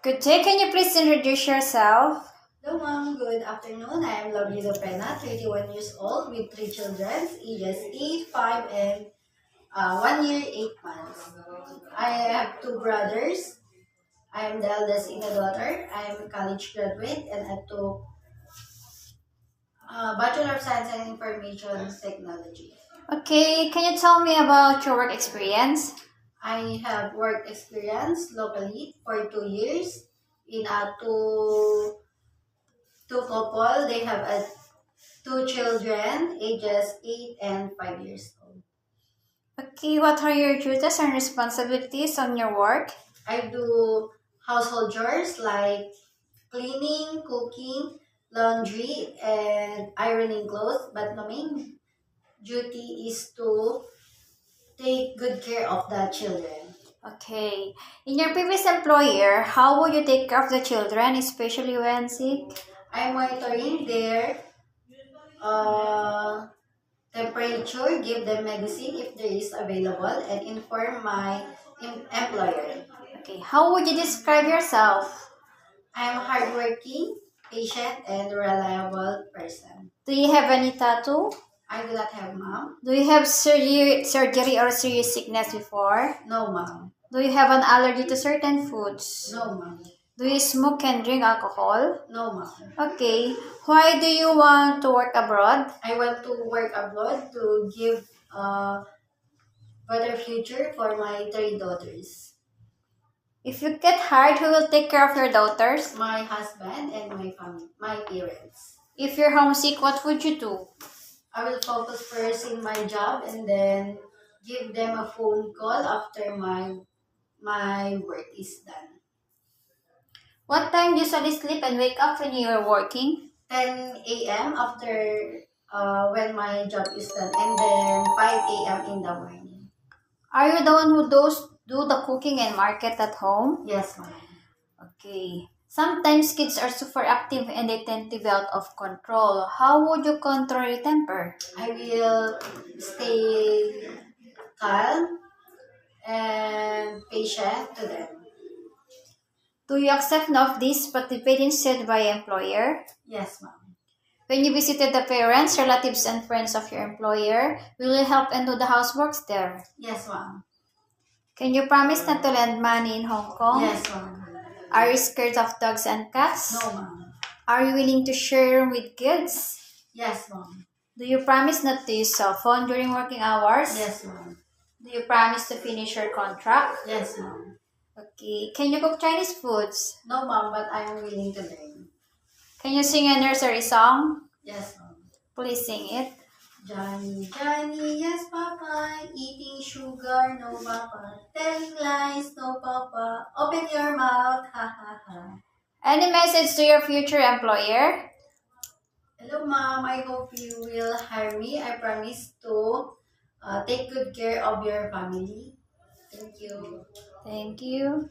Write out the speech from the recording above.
Good day. Can you please introduce yourself? Hello, ma'am. Good afternoon. I am Lovely Lopena, 31 years old, with three children, ages 8, 5, and 1 year, 8 months. I have two brothers. I am the eldest in a daughter. I am a college graduate and I took Bachelor of Science and Information Technology. Okay, can you tell me about your work experience? I have work experience locally for 2 years in a two couple. They have two children, ages 8 and 5 years old. Okay, what are your duties and responsibilities on your work? I do household chores like cleaning, cooking, laundry, and ironing clothes. But the main duty is to take good care of the children. Okay, in your previous employer, how would you take care of the children, especially when sick? I'm monitoring their uh, temperature, give them medicine if there is available, and inform my employer. Okay, how would you describe yourself? I'm hardworking, patient, and reliable person. Do you have any tattoo? I do not have mom. Do you have surgery or serious sickness before? No mom. Do you have an allergy to certain foods? No mom. Do you smoke and drink alcohol? No mom. Okay, why do you want to work abroad? I want to work abroad to give a better future for my three daughters. If you get hired, who will take care of your daughters? My husband and my family, my parents. If you're homesick, what would you do? I will focus first in my job and then give them a phone call after my work is done. What time do you usually sleep and wake up when you are working? 10 a.m. after when my job is done, and then 5 a.m. in the morning. Are you the one who does do the cooking and market at home? Yes, ma'am. Okay. Sometimes kids are super active and they tend to be out of control. How would you control your temper? I will stay calm and patient to them. Do you accept none of this but the parents said by employer? Yes, ma'am. When you visited the parents, relatives, and friends of your employer, will you help and do the houseworks there? Yes, ma'am. Can you promise not to lend money in Hong Kong? Yes, ma'am. Are you scared of dogs and cats? No, ma'am. Are you willing to share room with kids? Yes, ma'am. Do you promise not to use cell phone during working hours? Yes, ma'am. Do you promise to finish your contract? Yes, ma'am. Okay. Can you cook Chinese foods? No, ma'am, but I am willing to learn. Can you sing a nursery song? Yes, ma'am. Please sing it. Johnny, Johnny, yes, Papa. Eating sugar, no, Papa. Telling lies, no, Papa. Open your mouth, ha, ha, ha. Any message to your future employer? Hello, ma'am. I hope you will hire me. I promise to take good care of your family. Thank you. Thank you.